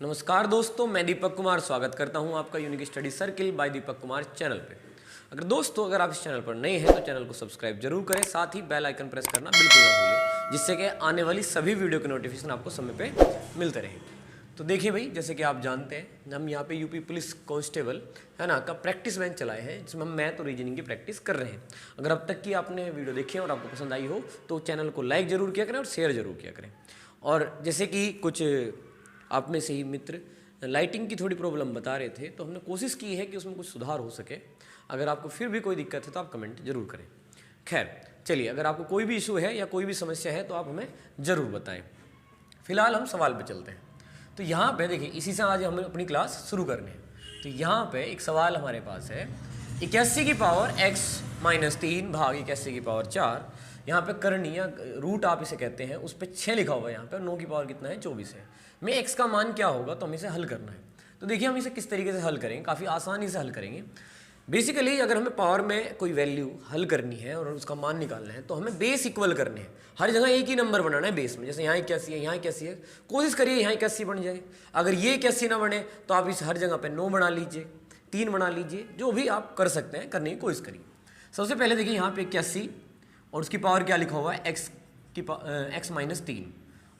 नमस्कार दोस्तों, मैं दीपक कुमार स्वागत करता हूं आपका unique study circle bye Deepak Kumar channel पे। अगर आप इस चैनल पर नए हैं तो चैनल को सब्सक्राइब जरूर करें, साथ ही बेल आइकन प्रेस करना बिल्कुल ना भूलें, जिससे कि आने वाली सभी वीडियो के नोटिफिकेशन आपको समय पे मिलते रहें। तो देखिए भाई, जैसे कि आप जानते हैं हम यहाँ पे यूपी पुलिस कांस्टेबल है ना का प्रैक्टिस बेंच चलाए हैं, जिसमें हम मैथ और रीजनिंग की प्रैक्टिस कर रहे हैं। अगर अब तक की आपने वीडियो देखी है और आपको पसंद आई हो तो चैनल को लाइक जरूर किया करें और शेयर जरूर किया करें। और जैसे कि कुछ आप में से ही मित्र लाइटिंग की थोड़ी प्रॉब्लम बता रहे थे, तो हमने कोशिश की है कि उसमें कुछ सुधार हो सके। अगर आपको फिर भी कोई दिक्कत है तो आप कमेंट जरूर करें। खैर चलिए, अगर आपको कोई भी इशू है या कोई भी समस्या है तो आप हमें ज़रूर बताएं। फिलहाल हम सवाल पे चलते हैं। तो यहाँ पे देखिए, इसी से आज हमें अपनी क्लास शुरू करनी है। तो यहाँ पे एक सवाल हमारे पास है, 81 की पावर x-3 भाग 81 की पावर 4। यहाँ पे करनी या रूट आप इसे कहते हैं, उस पर 6 लिखा हुआ है यहाँ पे, और 9 की पावर कितना है 24 है। में x का मान क्या होगा तो हमें इसे हल करना है। तो देखिए हम इसे किस तरीके से हल करेंगे, काफ़ी आसानी से हल करेंगे। बेसिकली अगर हमें पावर में कोई वैल्यू हल करनी है और उसका मान निकालना है तो हमें बेस इक्वल करने हैं। हर जगह एक ही नंबर बनाना है बेस में। जैसे यहाँ 81 है, यहाँ 81 है, कोशिश करिए यहाँ 81 बन जाए। अगर ये 81 ना बने तो आप इस हर जगह पे 9 बना लीजिए, 3 बना लीजिए, जो भी आप कर सकते हैं करने की कोशिश करिए। सबसे पहले देखिए यहाँ पे 81 और उसकी पावर क्या लिखा हुआ है x-3,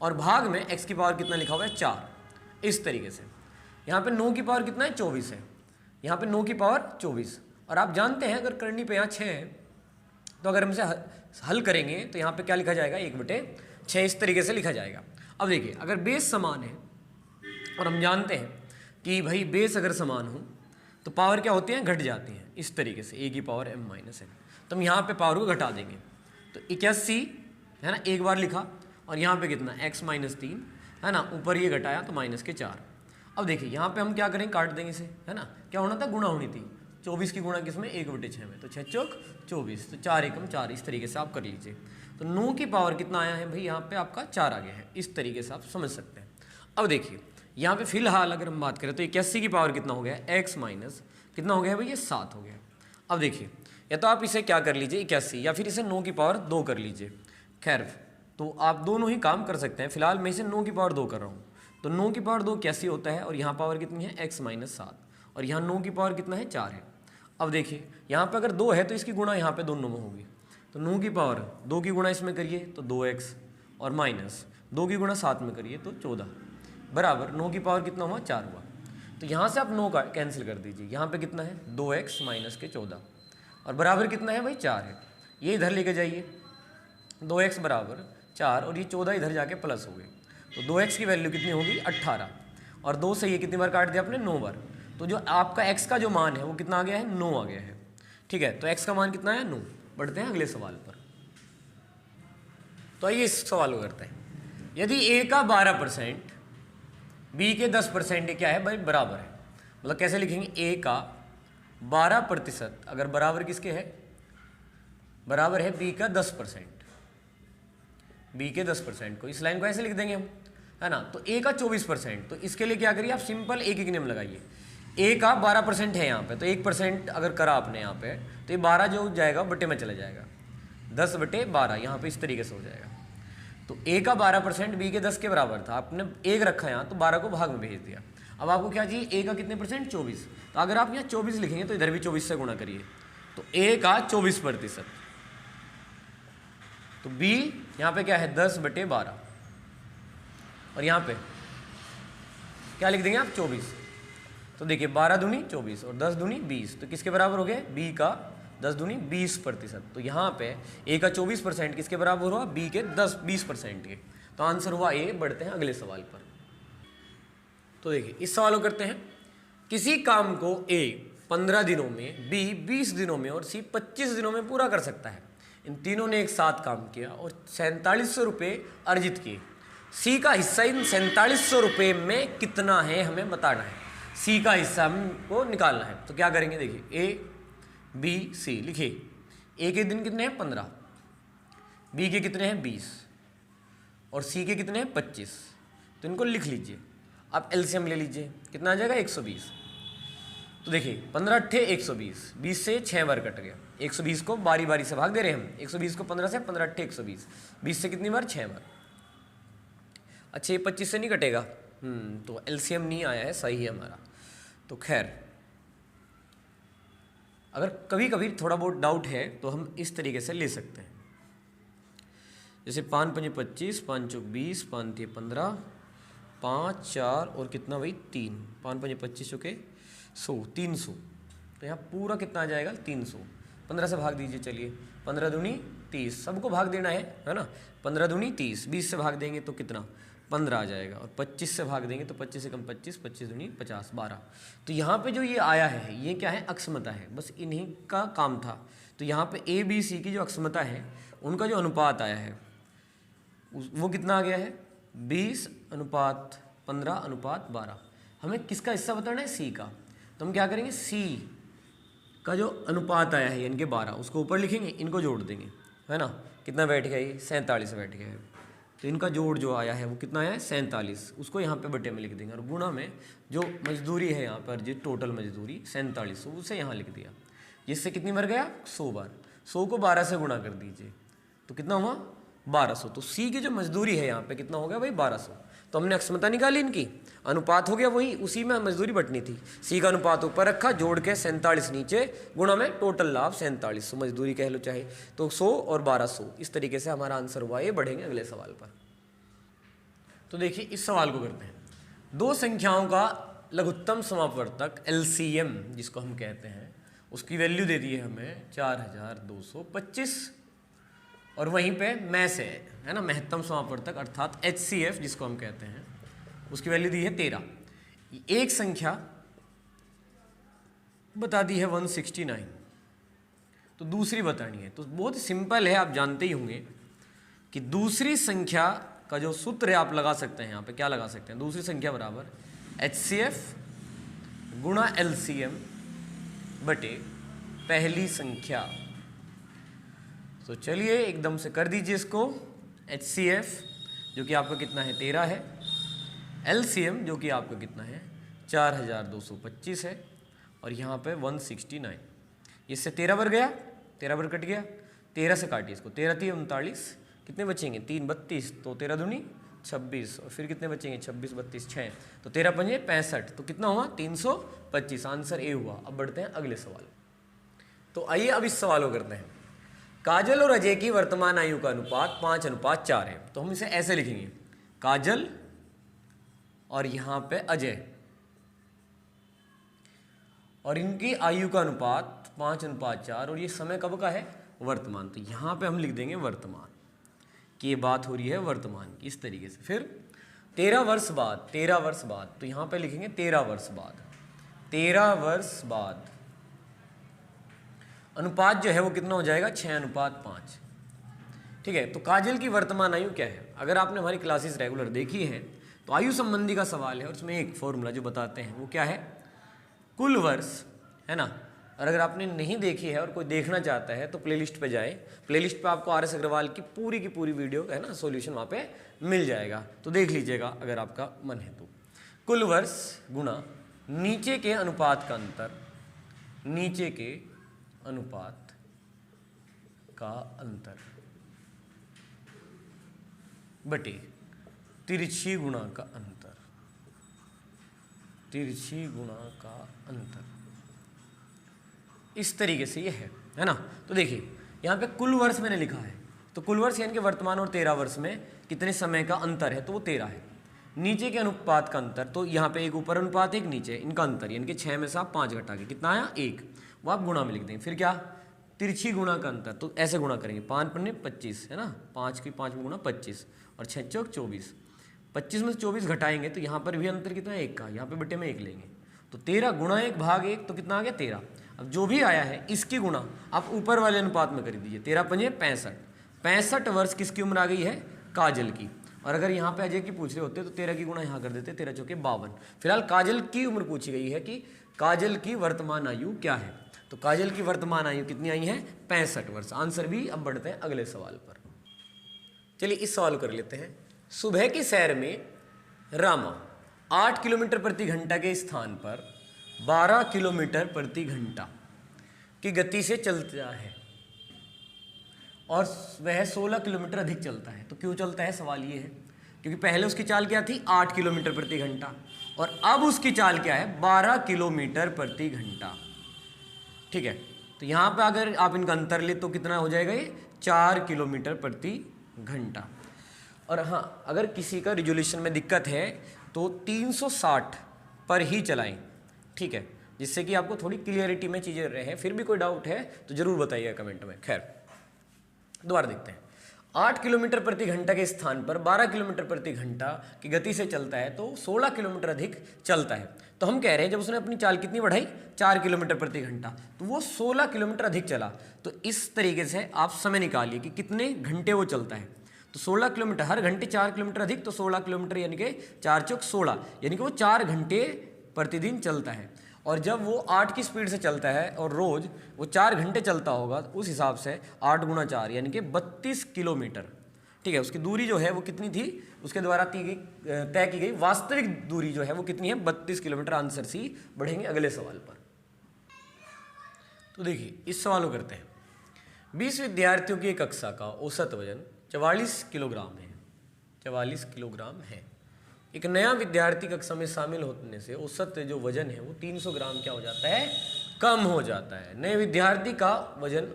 और भाग में x की पावर कितना लिखा हुआ है 4। इस तरीके से यहाँ पे 9 की पावर कितना है 24 है, यहाँ पे 9 की पावर 24। और आप जानते हैं अगर करनी पे यहाँ 6 है तो अगर हम इसे हल करेंगे तो यहाँ पे क्या लिखा जाएगा 1/6, इस तरीके से लिखा जाएगा। अब देखिए अगर बेस समान है और हम जानते हैं कि भाई बेस अगर समान हो तो पावर क्या होती है, घट जाती है। इस तरीके से a की पावर m-n, तो हम यहाँ पे पावर को घटा देंगे। तो 81 है ना, एक बार लिखा, और यहाँ पे कितना x-3 है ना, ऊपर ये घटाया तो -4। अब देखिए यहाँ पे हम क्या करेंगे, काट देंगे इसे, है ना। क्या होना था, गुणा होनी थी। 24 की गुणा किसमें 1/6 में, तो 6 चौक 24, तो 4 एकम 4। इस तरीके से आप कर लीजिए। तो 9 की पावर कितना आया है भाई, यहाँ पे आपका 4 आ गया है। इस तरीके से आप समझ सकते हैं। अब देखिए यहाँ पे फिलहाल अगर हम बात करें तो 81 की पावर कितना हो गया, x माइनस कितना हो गया भाई, ये 7 हो गया। अब देखिए या तो आप इसे क्या कर लीजिए 81, या फिर इसे 9 की पावर 2 कर लीजिए। खैर तो आप दोनों ही काम कर सकते हैं। फिलहाल मैं इसे 9 की पावर 2 कर रहा हूँ। तो 9 की पावर 2 81 होता है, और यहाँ पावर कितनी है x-7, और यहाँ 9 की पावर कितना है 4 है। अब देखिए यहाँ पे अगर 2 है तो इसकी गुणा यहाँ पे दोनों में होगी। तो 9 की पावर 2 की गुणा इसमें करिए तो 2x, और माइनस 2 की गुणा 7 में करिए तो 14, बराबर 9 की पावर कितना हुआ 4 हुआ। तो यहाँ से आप 9 का कैंसिल कर दीजिए। यहाँ पे कितना है 2x माइनस के 14, और बराबर कितना है भाई 4 है। ये इधर लेके जाइए, 2x बराबर 4, और ये 14 इधर जाके प्लस हो गए। तो 2x की वैल्यू कितनी होगी 18, और 2 से ये कितनी बार काट दिया आपने 9 बार। तो जो आपका x का जो मान है वो कितना आ गया है 9 आ गया है। ठीक है, तो x का मान कितना है 9। बढ़ते हैं अगले सवाल पर। तो आइए इस सवाल को करते हैं। यदि a का 12%, b के 10% क्या है भाई, बराबर है। मतलब कैसे लिखेंगे, a का 12% अगर बराबर किसके है, बराबर है b का 10%। b के 10% को इस लाइन को ऐसे लिख देंगे हम, है ना। तो a का 24%, तो इसके लिए क्या करिए आप सिंपल एक नियम लगाइए। a का 12% है यहाँ पे, तो 1% अगर करा आपने यहाँ पे, तो ये 12 जो जाएगा बटे में चला जाएगा, 10/12 यहाँ पे इस तरीके से हो जाएगा। तो a का 12% b के 10 के बराबर था, आपने 1 रखा यहाँ तो 12 को भाग में भेज दिया। अब आपको क्या चाहिए, a का कितने %, 24। तो अगर आप यहाँ 24 लिखेंगे तो इधर भी 24 से गुणा करिए, तो a का 24%, तो b यहाँ पे क्या है 10/12, और यहाँ पे क्या लिख देंगे आप 24। तो देखिए 12 दूनी 24 और 10 दूनी 20, तो किसके बराबर हो गए, b का 10 दूनी 20%। तो यहाँ पे a का 24% किसके बराबर हुआ, b के 20% के। तो आंसर हुआ a। बढ़ते हैं अगले सवाल पर। तो देखिए इस सवाल को करते हैं। किसी काम को a 15 दिनों में, b 20 दिनों में और c 25 दिनों में पूरा कर सकता है। इन तीनों ने एक साथ काम किया और 4700 रुपये अर्जित किए। सी का हिस्सा इन 4700 रुपये में कितना है हमें बताना है। सी का हिस्सा हमको निकालना है। तो क्या करेंगे, देखिए ए बी सी लिखिए। ए के दिन कितने हैं 15, बी के कितने हैं 20, और सी के कितने हैं 25। तो इनको लिख लीजिए। आप एलसीएम ले लीजिए, कितना आ जाएगा 120। तो देखिए 15 अट्ठे 120, 20 से 6 बार कट गया। 120 को बारी बारी से भाग दे रहे हैं हम। 120 को 15 से, 15 अट्ठे 120, 20 से कितनी बार 6 बार। अच्छा ये 25 से नहीं कटेगा, तो एलसीएम नहीं आया है, सही है हमारा। तो खैर, अगर कभी कभी थोड़ा बहुत डाउट है तो हम इस तरीके से ले सकते हैं, जैसे 5 पंजे 25, 5 चौक 20, 5 तिये 15, 5 4 और कितना भाई 3, 5 पंजे 25 चौके 100, 300। तो यहाँ पूरा कितना आ जाएगा 300। 15 से भाग दीजिए, चलिए 15 दूनी 30, सबको भाग देना है ना। 15 दूनी 30, 20 से भाग देंगे तो कितना 15 आ जाएगा, और 25 से भाग देंगे तो 25 से कम 25, 25 दूनी 50, 12। तो यहाँ पे जो ये आया है ये क्या है, अक्षमता है, बस इन्हीं का काम था। तो यहाँ पे ए बी सी की जो अक्षमता है उनका जो अनुपात आया है वो कितना आ गया है 20:15:12। हमें किसका हिस्सा बताना है, सी का। तो हम क्या करेंगे, सी का जो अनुपात आया है यानी कि 12, उसको ऊपर लिखेंगे, इनको जोड़ देंगे, है ना। कितना बैठ गया ये 47 बैठ गया है। तो इनका जोड़ जो आया है वो कितना आया है 47, उसको यहाँ पे बटे में लिख देंगे, और गुणा में जो मजदूरी है यहाँ पर, जो टोटल मजदूरी 4700 उसे यहाँ लिख दिया। जिससे कितनी बार गया 100 बार। 100 को 12 से गुणा कर दीजिए तो कितना हुआ 1200। तो सी की जो मजदूरी है यहाँ पे कितना हो गया भाई 1200। तो हमने अक्षमता निकाली इनकी, अनुपात हो गया वही, उसी में मजदूरी बटनी थी। सी का अनुपात ऊपर रखा, जोड़ के 47 नीचे, गुणा में टोटल लाभ 4700 मजदूरी कह लो चाहे, तो 100 और 1200। इस तरीके से हमारा आंसर हुआ। ये बढ़ेंगे अगले सवाल पर। तो देखिए इस सवाल को करते हैं। दो संख्याओं का लघुत्तम समापवर्तक एलसीएम जिसको हम कहते हैं, उसकी वैल्यू दे दी है हमें 4225, और वहीं पे मैं से है ना महत्तम समापवर्तक अर्थात एचसीएफ जिसको हम कहते हैं, उसकी वैल्यू दी है 13। एक संख्या बता दी है 169, तो दूसरी बतानी है। तो बहुत सिंपल है, आप जानते ही होंगे कि दूसरी संख्या का जो सूत्र है आप लगा सकते हैं। यहाँ पे क्या लगा सकते हैं, दूसरी संख्या बराबर एचसीएफ गुणा एलसीएम बटे पहली संख्या। तो चलिए एकदम से कर दीजिए इसको। HCF जो कि आपका कितना है 13 है, LCM जो कि आपका कितना है 4225 है, और यहाँ पे 169। इससे 13 बार गया, 13 बार कट गया, 13 से काटिए इसको, 13 3 39, कितने बचेंगे 3 32, तो 13 दूनी 26, और फिर कितने बचेंगे 26 32 6, तो 13 पंजे 65, तो कितना हुआ 325। आंसर ए हुआ। अब बढ़ते हैं अगले सवाल। तो आइए अब इस सवाल को करते हैं। काजल और अजय की वर्तमान आयु का अनुपात 5:4 है। तो हम इसे ऐसे लिखेंगे, काजल और यहां पे अजय, और इनकी आयु का अनुपात 5:4, और ये समय कब का है वर्तमान। तो यहां पे हम लिख देंगे वर्तमान कि ये बात हो रही है वर्तमान की, इस तरीके से। फिर 13 वर्ष बाद, 13 वर्ष बाद, तो यहां पे लिखेंगे 13 वर्ष बाद, 13 वर्ष बाद अनुपात जो है वो कितना हो जाएगा 6:5। ठीक है। तो काजल की वर्तमान आयु क्या है। अगर आपने हमारी क्लासेस रेगुलर देखी है तो आयु संबंधी का सवाल है, और उसमें एक फॉर्मूला जो बताते हैं वो क्या है, कुल वर्ष, है ना। और अगर आपने नहीं देखी है और कोई देखना चाहता है तो प्लेलिस्ट पे जाए, प्लेलिस्ट पे आपको RS अग्रवाल की पूरी वीडियो है ना सॉल्यूशन वहाँ पे मिल जाएगा, तो देख लीजिएगा अगर आपका मन है तो। कुल वर्ष गुणा नीचे के अनुपात का अंतर, नीचे के अनुपात का अंतर बटे तिरछी गुणा का अंतर, तिरछी गुणा का अंतर। इस तरीके से ये है ना। तो देखिए यहाँ पे कुल वर्ष मैंने लिखा है, तो कुल वर्ष यानी कि वर्तमान और 13 वर्ष में कितने समय का अंतर है, तो वो 13 है। नीचे के अनुपात का अंतर, तो यहाँ पे एक ऊपर अनुपात एक नीचे, इनका अंतर यानी कि 6 में से आप 5 घटा के कितना आया 1, वो आप गुणा में लिख देंगे। फिर क्या तिरछी गुणा का अंतर, तो ऐसे गुणा करेंगे 5 पन्ने 25 है ना, 5 की 5 में गुणा 25, और 6 चौक 24, 25 में से 24 घटाएंगे तो यहाँ पर भी अंतर कितना है 1 का, यहाँ पे बटे में 1 लेंगे, तो 13 गुणा 1 भाग 1, तो कितना आ गया 13। अब जो भी आया है इसकी गुणा आप ऊपर वाले अनुपात में कर दीजिए, 13 पंजे 65, 65 वर्ष किसकी उम्र आ गई है काजल की। और अगर यहाँ पे अजय की पूछ रहे होते तो 13 की गुणा यहाँ कर देते, 13 चौके 52। फिलहाल काजल की उम्र पूछी गई है कि काजल की वर्तमान आयु क्या है, तो काजल की वर्तमान आयु कितनी आई है 65 वर्ष। आंसर भी। अब बढ़ते हैं अगले सवाल पर। चलिए इस सवाल को कर लेते हैं। सुबह की सैर में रामा 8 किलोमीटर प्रति घंटा के स्थान पर 12 किलोमीटर प्रति घंटा की गति से चलता है, और वह 16 किलोमीटर अधिक चलता है। तो क्यों चलता है, सवाल ये है। क्योंकि पहले उसकी चाल क्या थी 8 किलोमीटर प्रति घंटा और अब उसकी चाल क्या है 12 किलोमीटर प्रति घंटा। ठीक है, तो यहाँ पे अगर आप इनका अंतर ले तो कितना हो जाएगा ये 4 किलोमीटर प्रति घंटा। और हाँ, अगर किसी का रिजोल्यूशन में दिक्कत है तो 360 पर ही चलाएं, ठीक है, जिससे कि आपको थोड़ी क्लियरिटी में चीज़ें रहे। फिर भी कोई डाउट है तो ज़रूर बताइए कमेंट में। खैर दोबारा देखते हैं। 8 किलोमीटर प्रति घंटा के स्थान पर 12 किलोमीटर प्रति घंटा की गति से चलता है तो 16 किलोमीटर अधिक चलता है। तो हम कह रहे हैं जब उसने अपनी चाल कितनी बढ़ाई 4 किलोमीटर प्रति घंटा, तो वो 16 किलोमीटर अधिक चला। तो इस तरीके से आप समय निकालिए कि कितने घंटे वो चलता है। तो 16 किलोमीटर, हर घंटे 4 किलोमीटर अधिक, तो 16 किलोमीटर यानी कि 4 चौक 16, यानी कि वो 4 घंटे प्रतिदिन चलता है। और जब वो 8 की स्पीड से चलता है और रोज़ वो 4 घंटे चलता होगा, उस हिसाब से 8 गुणा 4 यानी कि 32 किलोमीटर। ठीक है, उसकी दूरी जो है वो कितनी थी, उसके द्वारा तय की गई वास्तविक दूरी जो है वो कितनी है 32 किलोमीटर। Answer C. बढ़ेंगे अगले सवाल पर। तो देखिए इस सवाल को करते हैं। 20 विद्यार्थियों की एक कक्षा का औसत वजन 44 किलोग्राम है। 44 किलोग्राम है। एक नया विद्यार्थी कक्षा में शामिल होने से औसत जो वजन है वो 300 ग्राम क्या हो जाता है, कम हो जाता है। नए विद्यार्थी का वजन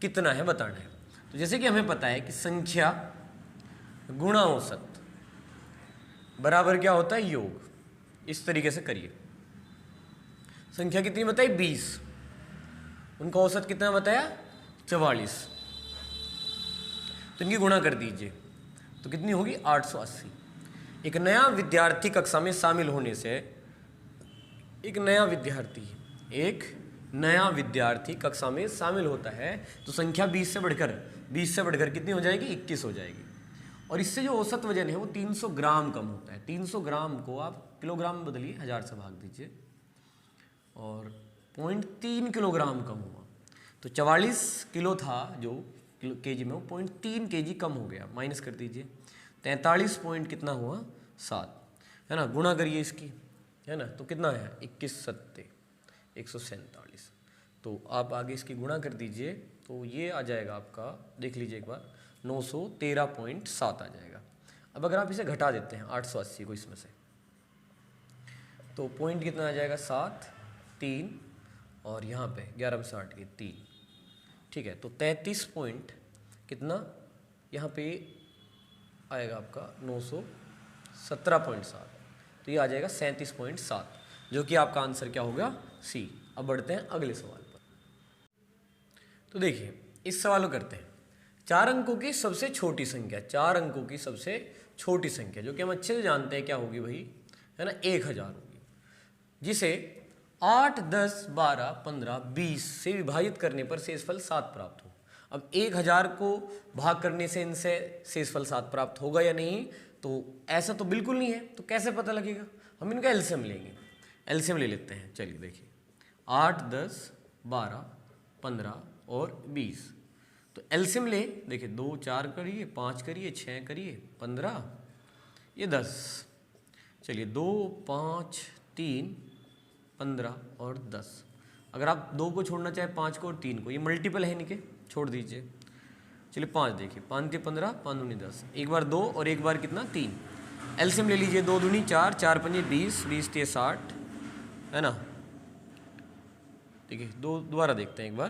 कितना है बताना है। तो जैसे कि हमें पता है कि संख्या गुणा औसत बराबर क्या होता है योग। इस तरीके से करिए। संख्या कितनी बताई 20, उनका औसत कितना बताया 44, तो इनकी गुणा कर दीजिए तो कितनी होगी 880। एक नया विद्यार्थी कक्षा में शामिल होने से, एक नया विद्यार्थी कक्षा में शामिल होता है तो संख्या 20 से बढ़कर कितनी हो जाएगी 21 हो जाएगी। और इससे जो औसत वजन है वो 300 ग्राम कम होता है। 300 ग्राम को आप किलोग्राम में बदलिए, 1000 से भाग दीजिए और 0.3 किलोग्राम कम हुआ। तो 44 किलो था जो केजी में, वो 0.3 केजी कम हो गया। माइनस कर दीजिए 43 पॉइंट कितना हुआ 7, है ना। गुणा करिए इसकी, है ना, तो कितना है 21 सत्ते 147। तो आप आगे इसकी गुणा कर दीजिए तो ये आ जाएगा आपका, देख लीजिए एक बार, 913.7 आ जाएगा। अब अगर आप इसे घटा देते हैं 880 को इसमें से, तो पॉइंट कितना आ जाएगा 7, 3 और यहाँ पे 11 में से 8 के 3, ठीक है। तो 33 पॉइंट कितना यहाँ पे आएगा आपका 917.7, तो ये आ जाएगा 37.7, जो कि आपका आंसर क्या होगा सी। अब बढ़ते हैं अगले सवाल पर। तो देखिए इस सवाल को करते हैं। 4 अंकों की सबसे छोटी संख्या, 4 अंकों की सबसे छोटी संख्या जो कि हम अच्छे से जानते हैं क्या होगी भाई, है ना, 1000 होगी, जिसे 8, 10, 12, 15, 20 से विभाजित करने पर शेषफल 7 प्राप्त हो। अब 1000 को भाग करने से इनसे शेषफल 7 प्राप्त होगा या नहीं, तो ऐसा तो बिल्कुल नहीं है। तो कैसे पता लगेगा, हम इनका एलसीएम लेंगे। एलसीएम ले लेते हैं, चलिए देखिए 8, 10, 12, 15 और 20। तो एलसीएम ले, देखिए 2, 4 करिए, 5 करिए, 6 करिए, 15, ये 10। चलिए 2, 5, 3, 15 और 10। अगर आप 2 को छोड़ना चाहे 5 को और 3 को, ये मल्टीपल है इनके, छोड़ दीजिए। चलिए 5 देखिए, 5 के 15, 5 दूनी 10, एक बार 2 और एक बार कितना 3। एलसीएम ले लीजिए, 2 दूनी 4, 4 पंजे 20, 20 ते 60, है ना। देखिए दोबारा देखते हैं एक बार,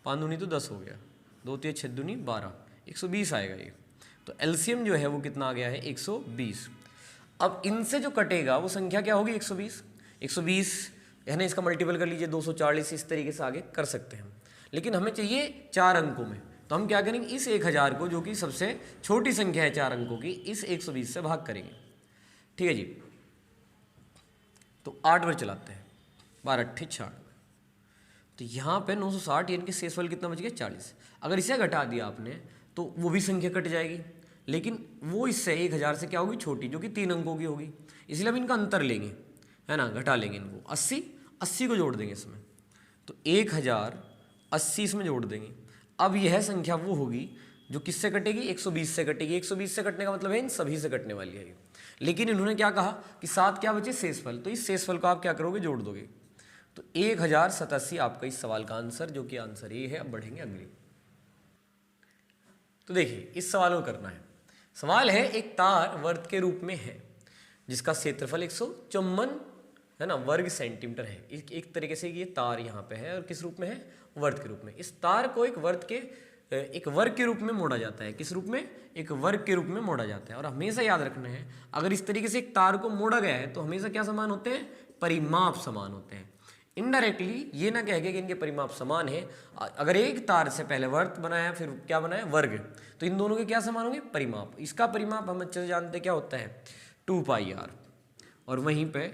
5 दूनी तो 10 हो गया, 2 ते 6 दूनी 12, 120 आएगा ये। तो एलसीएम जो है वो कितना आ गया है 120। अब इनसे जो कटेगा वो संख्या क्या होगी 120। 120 है ना, इसका मल्टीपल कर लीजिए 240, इस तरीके से आगे कर सकते हैं। लेकिन हमें चाहिए 4 अंकों में, तो हम क्या करेंगे, इस 1000 को जो कि सबसे छोटी संख्या है 4 अंकों की, इस 120 से भाग करेंगे। ठीक है जी। तो 8 बार चलाते हैं, 12 8 60, तो यहाँ पे 960 यानी कि शेषफल कितना बच गया 40। अगर इसे घटा दिया आपने तो वो भी संख्या कट जाएगी, लेकिन वो इससे 1000 से क्या होगी छोटी, जो कि 3 अंकों की होगी। इसलिए हम इनका अंतर लेंगे, है ना, घटा लेंगे इनको। 80 को जोड़ देंगे इसमें, तो 1080 इसमें जोड़ देंगे। अब यह संख्या वो होगी जो किससे कटेगी 120 से कटेगी। 120 से कटने का मतलब है इन सभी से कटने वाली है। लेकिन इन्होंने क्या कहा कि 7 क्या बचे शेषफल, तो इस शेषफल को आप क्या करोगे जोड़ दोगे। तो 1087 आपका इस सवाल का आंसर, जो कि आंसर ये है। अब बढ़ेंगे अगले। तो देखिए इस सवाल को करना है। सवाल है, एक तार वर्त के रूप में है जिसका क्षेत्रफल 154 है ना वर्ग सेंटीमीटर है। एक तरीके से ये तार यहाँ पे है और किस रूप में है, वर्त के रूप में। इस तार को एक वर्ग के रूप में मोड़ा जाता है। किस रूप में, एक वर्ग के रूप में मोड़ा जाता है। और हमेशा याद रखना है, अगर इस तरीके से एक तार को मोड़ा गया है तो हमेशा क्या समान होते हैं, परिमाप समान होते हैं। इनडायरेक्टली ये ना कह के कि इनके परिमाप समान है, अगर एक तार से पहले वर्त बनाया फिर क्या बनाया, वर्ग, तो इन दोनों के क्या समान होंगे, परिमाप। इसका परिमाप हम अच्छे से जानते हैं क्या होता है, 2πr। और वहीं पे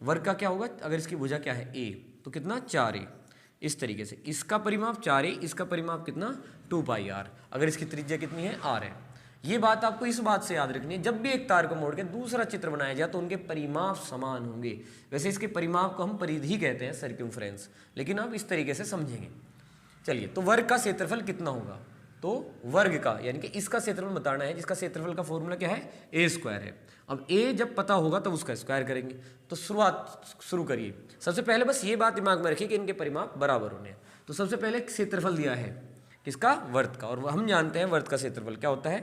वर्ग का क्या होगा, अगर इसकी भुजा क्या है a, तो कितना 4a। इस तरीके से इसका परिमाप 4a, इसका परिमाप कितना 2πr। अगर इसकी त्रिज्या कितनी है, r है। ये बात आपको इस बात से याद रखनी है, जब भी एक तार को मोड़ के दूसरा चित्र बनाया जाए तो उनके परिमाप समान होंगे। वैसे इसके परिमाप को हम परिधि कहते हैं, सर्क्यूमफ्रेंस, लेकिन आप इस तरीके से समझेंगे। चलिए, तो वर्ग का क्षेत्रफल कितना होगा, तो वर्ग का यानी कि इसका क्षेत्रफल बताना है, जिसका क्षेत्रफल का फॉर्मूला क्या है, a² है। अब a जब पता होगा तब उसका स्क्वायर करेंगे। तो शुरू करिए। सबसे पहले बस ये बात दिमाग में रखिए कि इनके परिमाप बराबर होने हैं। तो सबसे पहले क्षेत्रफल दिया है किसका, वर्त का, और हम जानते हैं वर्त का क्षेत्रफल क्या होता है,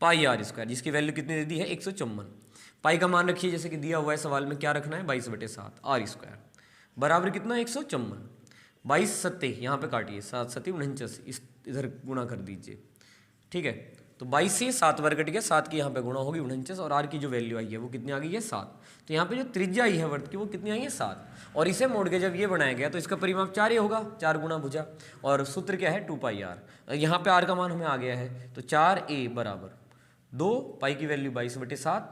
πr², जिसकी वैल्यू कितनी दे दी है, 154। पाई का मान रखिए जैसे कि दिया हुआ है सवाल में, क्या रखना है, 22/7 r² बराबर कितना, 154। 22 सत्ते यहाँ पे काटिए, 7 सत्ती 49, इस इधर गुणा कर दीजिए, ठीक है। तो 22 से 7 बार कट गया, 7 की यहाँ पे गुणा होगी 49, और r की जो वैल्यू आई है वो कितनी आ गई है, 7। तो यहाँ पे जो त्रिज्या आई है वर्त की वो कितनी आई है, 7। और इसे मोड़ के जब ये बनाया गया तो इसका परिमाप 4 ही होगा, 4 गुणा भुजा, और सूत्र क्या है, 2πr। यहाँ पे r का मान हमें आ गया है, तो 4a बराबर 2, पाई की वैल्यू 22/7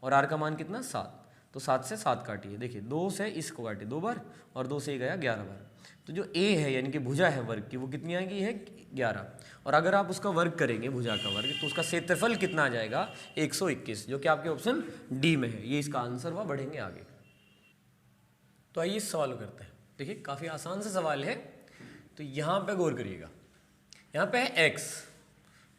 और r का मान कितना, 7। तो 7 से 7 काटिए, देखिए 2 से इसको काटिए 2 बार, और 2 से गया 11 बार। तो जो a है यानी कि भुजा है वर्ग की वो कितनी आएगी है, 11। और अगर आप उसका वर्ग करेंगे, भुजा का वर्ग, तो उसका क्षेत्रफल कितना आ जाएगा, 121, जो कि आपके ऑप्शन डी में है। ये इसका आंसर हुआ। बढ़ेंगे आगे। तो आइए इस सवाल को करते हैं। देखिए काफ़ी आसान सा सवाल है, तो यहाँ पे गौर करिएगा। यहाँ पे है x,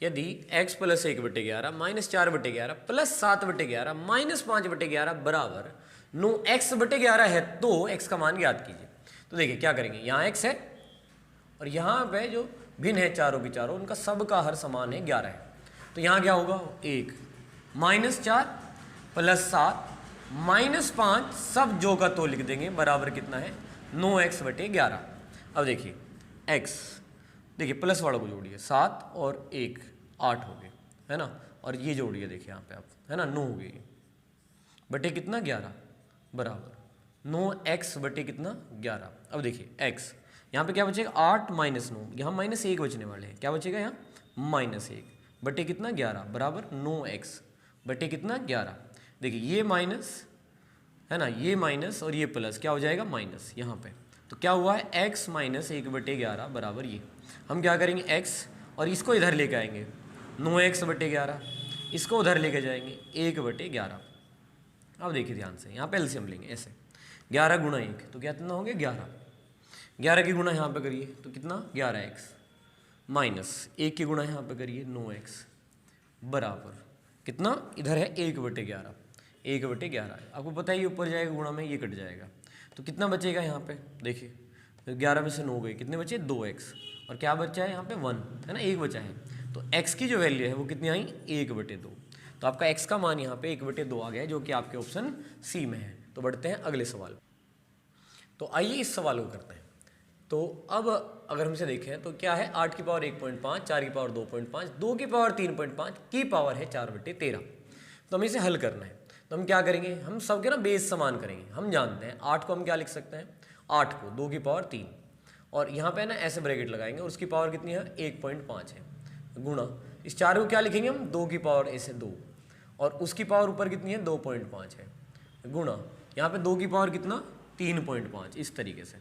यदि x + 1/11 - 4/11 + 7/11 - 5/11 बराबर 9x/11 है, तो x का मान ज्ञात कीजिए। तो देखिए क्या करेंगे, यहाँ x है और यहाँ पे जो भिन्न है चारों की चारों, उनका सब का हर समान है, 11 है। तो यहाँ क्या होगा, 1 -4 + 7 -5 सब जो का तो लिख देंगे, बराबर कितना है, 9x/11। अब देखिए x, देखिए प्लस वालों को जोड़िए, 7 और 1 8 हो गए, है ना। और ये जोड़िए, देखिए यहाँ पे आप, है ना, 9 हो गई बटे कितना, 11 बराबर 9x बटे कितना, 11। अब देखिए x, यहाँ पे क्या बचेगा, 8 - 9, यहाँ -1 बचने वाले हैं, क्या बचेगा यहाँ, -1 बटे कितना, 11 बराबर 9x बटे कितना, 11। देखिए ये माइनस है ना, ये माइनस और ये प्लस, क्या हो जाएगा, माइनस यहाँ पे। तो क्या हुआ है, x - 1/11 बराबर ये। हम क्या करेंगे, x और इसको इधर लेके आएंगे, 9x/11, इसको उधर लेके जाएंगे 1/11। अब देखिए ध्यान से, यहाँ पे एलसीएम लेंगे ऐसे, 11 × 1 तो कितना हो गया, 11। 11 की गुणा यहाँ पे करिए तो कितना, 11x माइनस 1 की गुणा यहाँ पे करिए 9x बराबर कितना, इधर है 1/11, 1/11 है। आपको पता है ये ऊपर जाएगा गुणा में, ये कट जाएगा, तो कितना बचेगा यहाँ पे, देखिए 11 में से 9 गए, कितने बचे, 2x, और क्या बचा है यहाँ पे, 1, है ना, 1 बचा है। तो x की जो वैल्यू है वो कितनी आई, 1/2। तो आपका x का मान यहाँ पे 1/2 आ गया है, जो कि आपके ऑप्शन सी में है। तो बढ़ते हैं अगले सवाल। तो आइए इस सवाल को करते हैं। तो अब अगर हमसे देखें तो क्या है, 8 की पावर 1.5, 4 की पावर 2.5, 2 की पावर 3.5 की पावर है 4/13। तो हमें इसे हल करना है। तो हम क्या करेंगे, हम सबके ना बेस समान करेंगे। हम जानते हैं 8 को हम क्या लिख सकते हैं, 8 को 2 की पावर 3, और यहाँ पे ना ऐसे ब्रैकेट लगाएंगे और उसकी पावर कितनी है, 1.5 है, गुणा इस 4 को क्या लिखेंगे हम, 2 की पावर ऐसे 2, और उसकी पावर ऊपर कितनी है, 2.5 है, गुणा यहाँ पे 2 की पावर कितना, 3.5, इस तरीके से,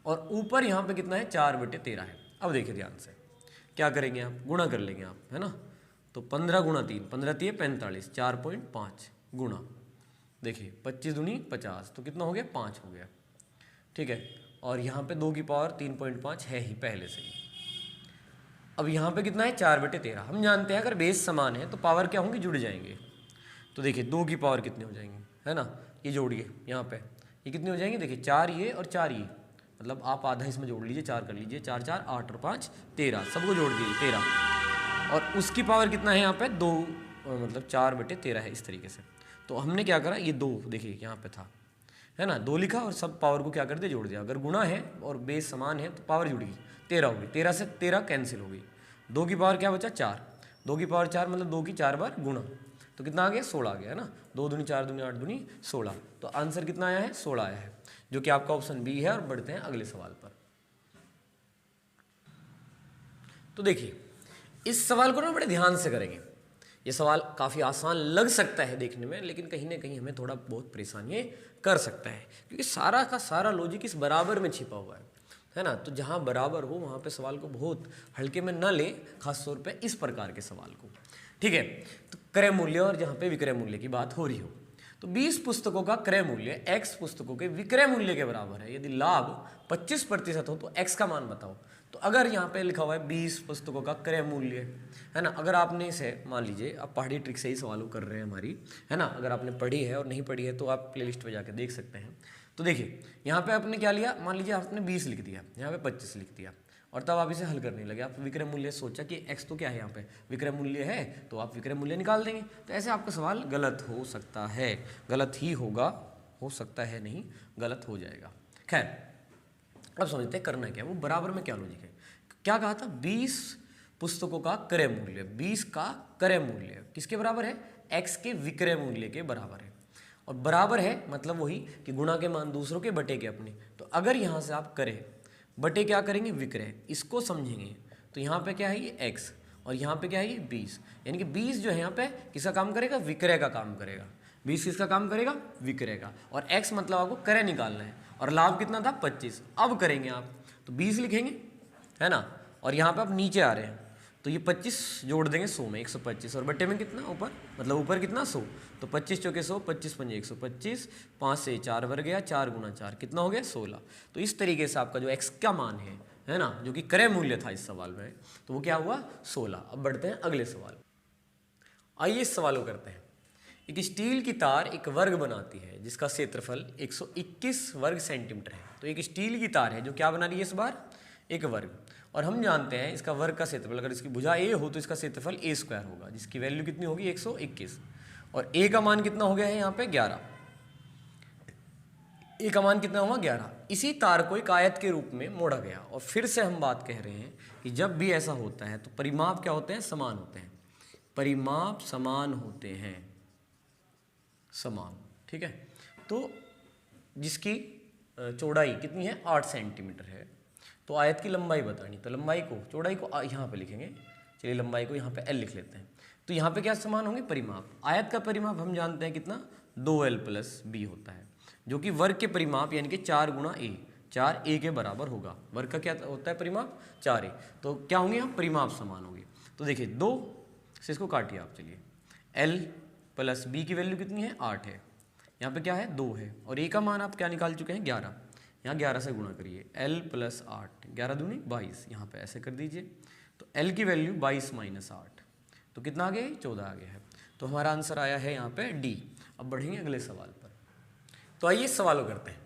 और ऊपर यहाँ पे कितना है, 4/13 है। अब देखिए ध्यान से क्या करेंगे, आप गुणा कर लेंगे आप, है ना। तो 15 × 3, 15 × 3 45, 4.5 गुणा, देखिए 25 दूनी 50, तो कितना हो गया, 5 हो गया, ठीक है। और यहाँ पे 2 की पावर 3.5 है ही पहले से ही। अब यहाँ पे कितना है, 4/13। हम जानते हैं अगर बेस समान है तो पावर क्या होंगी, जुड़ जाएंगे। तो देखिए 2 की पावर कितने हो जाएंगे, है ना, ये जोड़िए यहाँ पे, ये कितने हो जाएंगे, देखिए 4 ये और 4 ये, मतलब आप आधा इसमें जोड़ लीजिए, 4 कर लीजिए, 4 4 8 और 5 13, सबको जोड़ दीजिए 13। और उसकी पावर कितना है यहाँ पे 2, मतलब 4/13 है इस तरीके से। तो हमने क्या करा, ये 2 देखिए यहाँ पे था, है ना, 2 लिखा और सब पावर को क्या कर दिया, जोड़ दिया। अगर गुणा है और बेस समान है तो पावर जुड़ गई, 13 होगी, 13 से 13 कैंसिल हो गई, 2 की पावर क्या बचा 4, 2 की पावर 4 मतलब 2 की 4 बार गुणा, तो कितना आ गया 16 आ गया, है ना, 2 दूनी 4 दूनी 8 दूनी 16। तो आंसर कितना आया है 16 आया है, जो कि आपका ऑप्शन बी है। और बढ़ते हैं अगले सवाल पर। तो देखिए इस सवाल को ना बड़े ध्यान से करेंगे। ये सवाल काफ़ी आसान लग सकता है देखने में, लेकिन कहीं ना कहीं हमें थोड़ा बहुत परेशानी कर सकता है, क्योंकि सारा का सारा लॉजिक इस बराबर में छिपा हुआ है ना। तो जहाँ बराबर हो वहाँ पे सवाल को बहुत हल्के में ना लें, खास तौर पे इस प्रकार के सवाल को, ठीक है। तो क्रय मूल्य और जहाँ पे विक्रय मूल्य की बात हो रही हो, तो 20 पुस्तकों का क्रय मूल्य x पुस्तकों के विक्रय मूल्य के बराबर है। यदि लाभ 25% हो तो x का मान बताओ। तो अगर यहाँ पे लिखा हुआ है 20 पुस्तकों का क्रय मूल्य, है ना, अगर आपने इसे मान लीजिए, आप पहाड़ी ट्रिक से ही सवालों कर रहे हैं हमारी, है ना, अगर आपने पढ़ी है और नहीं पढ़ी है तो आप प्लेलिस्ट पे जाकर देख सकते हैं। तो देखिए यहाँ पे आपने क्या लिया, मान लीजिए आपने 20 लिख दिया, यहाँ पे 25 लिख दिया, और तब आप इसे हल करने लगे। आप विक्रय मूल्य सोचा कि x तो क्या है, यहाँ पे विक्रय मूल्य है, तो आप विक्रय मूल्य निकाल देंगे। तो ऐसे आपका सवाल गलत हो सकता है, गलत ही होगा, हो सकता है नहीं, गलत हो जाएगा। खैर अब समझते हैं करना क्या है, वो बराबर में क्या लॉजिक है। क्या कहा था, 20 पुस्तकों का क्रय मूल्य, 20 का क्रय मूल्य किसके बराबर है, x के विक्रय मूल्य के बराबर है। और बराबर है मतलब वही कि गुणा के मान दूसरों के बटे के अपने। तो अगर यहाँ से आप करें बटे क्या करेंगे, विक्रय, इसको समझेंगे। तो यहाँ पे क्या है ये x और यहाँ पे क्या है ये 20, यानी कि 20 जो है यहाँ पे किसका काम करेगा, विक्रय का काम करेगा। 20 किसका काम करेगा, विक्रय का। और x मतलब आपको क्रय निकालना है, और लाभ कितना था 25। अब करेंगे आप तो 20 लिखेंगे, है ना, और यहाँ पे आप नीचे आ रहे हैं तो ये 25 जोड़ देंगे 100 में, 125, और बट्टे में कितना ऊपर, मतलब ऊपर कितना 100, तो 25 चौके 100, 25 पंजे 125, 5 से 4 भर गया, 4 गुना 4 कितना हो गया 16। तो इस तरीके से आपका जो x का मान है ना, जो कि क्रय मूल्य था इस सवाल में, तो वो क्या हुआ 16। अब बढ़ते हैं अगले सवाल। आइए इस सवाल को करते हैं। एक स्टील की तार एक वर्ग बनाती है जिसका क्षेत्रफल 121 वर्ग सेंटीमीटर है। तो एक स्टील की तार है जो क्या बना रही है इस बार, एक वर्ग, और हम जानते हैं इसका वर्ग का क्षेत्रफल, अगर इसकी भुजा a हो तो इसका क्षेत्रफल a² होगा, जिसकी वैल्यू कितनी होगी 121, और a का मान कितना हो गया है यहाँ पे 11, a का मान कितना हुआ 11। इसी तार को एक आयत के रूप में मोड़ा गया, और फिर से हम बात कह रहे हैं कि जब भी ऐसा होता है तो परिमाप क्या होते हैं, समान होते हैं, परिमाप समान होते हैं, समान, ठीक है। तो जिसकी चौड़ाई कितनी है 8 सेंटीमीटर है, तो आयत की लंबाई बतानी, तो लंबाई को, चौड़ाई को यहाँ पे लिखेंगे, चलिए लंबाई को यहाँ पे l लिख लेते हैं। तो यहाँ पे क्या समान होंगे, परिमाप। आयत का परिमाप हम जानते हैं कितना 2l + b होता है, जो कि वर्ग के परिमाप यानी कि 4 गुणा a, 4a के बराबर होगा। वर्ग का क्या होता है परिमाप 4a, तो क्या होंगे हम, परिमाप समान होंगे। तो देखिए 2 से इसको काटिए आप, चलिए l + b की वैल्यू कितनी है 8 है, यहाँ पे क्या है 2 है, और a का मान आप क्या निकाल चुके हैं 11, यहाँ 11 से गुणा करिए, l + 8, 11 दूनी 22, यहाँ पे ऐसे कर दीजिए। तो l की वैल्यू 22 - 8, तो कितना आ गया 14 आ गया है। तो हमारा आंसर आया है यहाँ पे D। अब बढ़ेंगे अगले सवाल पर। तो आइए सवालों करते हैं।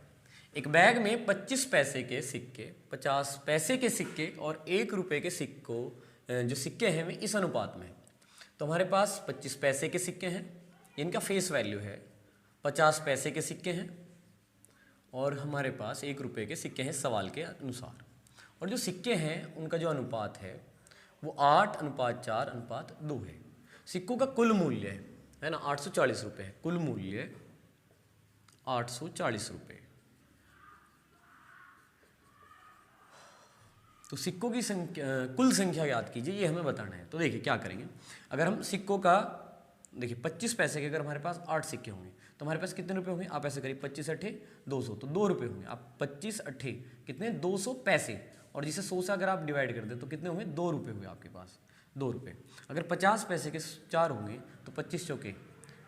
एक बैग में 25 पैसे के सिक्के, 50 पैसे के सिक्के और 1 रुपये के सिक्कों, जो सिक्के हैं वे इस अनुपात में। तो हमारे पास 25 पैसे के सिक्के हैं, इनका फेस वैल्यू है, 50 पैसे के सिक्के हैं, और हमारे पास 1 रुपये के सिक्के हैं सवाल के अनुसार। और जो सिक्के हैं उनका जो अनुपात है वो 8:4:2 है। सिक्कों का कुल मूल्य है ना 840 रुपये है, कुल मूल्य 840 रुपये। तो सिक्कों की संख्या, कुल संख्या याद कीजिए, ये हमें बताना है। तो देखिए क्या करेंगे, अगर हम सिक्कों का देखिए 25 पैसे के अगर हमारे पास 8 सिक्के होंगे तो हमारे पास कितने रुपए होंगे, आप ऐसे करिए 25 × 8 200, तो 2 रुपये होंगे। आप 25 × 8 कितने 200 पैसे, और जिसे 100 से अगर आप डिवाइड कर दें तो कितने होंगे 2 रुपये हुए आपके पास, 2 रुपये। अगर 50 पैसे के 4 होंगे तो 25 चौके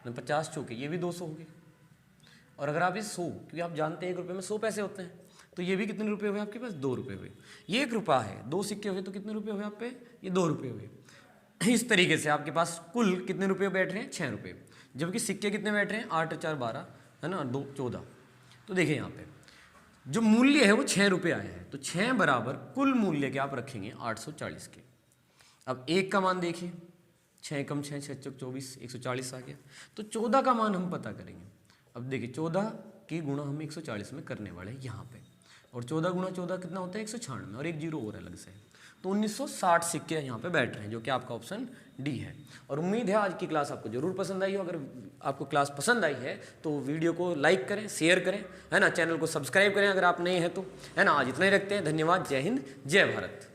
50 चौके, ये भी 200 होंगे। और अगर आप ये 100, क्योंकि आप जानते हैं 1 रुपये में 100 पैसे होते हैं, तो ये भी कितने रुपये हुए आपके पास 2 रुपये हुए। ये 1 रुपया है, 2 सिक्के हुए तो कितने रुपये हुए आप पे, ये 2 रुपये हुए। इस तरीके से आपके पास कुल कितने रुपये बैठ रहे हैं 6 रुपये, जबकि सिक्के कितने बैठ रहे हैं 8 × 4 12 है ना 2 14। तो देखिए यहाँ पे जो मूल्य है वो 6 रुपये आया है, तो 6 बराबर कुल मूल्य के आप रखेंगे 840 के। अब 1 का मान देखिए, 6 कम 6 6 चौक 24, 140 आ गया। तो 14 का मान हम पता करेंगे। अब देखिए 14 की गुणा हम 140 में करने वाले हैं यहाँ पे, और 14 गुणा 14 कितना होता है 196, और एक जीरो और अलग से। तो 1960 सिक्के यहाँ पे बैठ रहे हैं, जो कि आपका ऑप्शन डी है। और उम्मीद है आज की क्लास आपको जरूर पसंद आई हो। अगर आपको क्लास पसंद आई है तो वीडियो को लाइक करें, शेयर करें, है ना, चैनल को सब्सक्राइब करें अगर आप नए हैं तो, है ना। आज इतना ही रखते हैं, धन्यवाद, जय हिंद, जय भारत।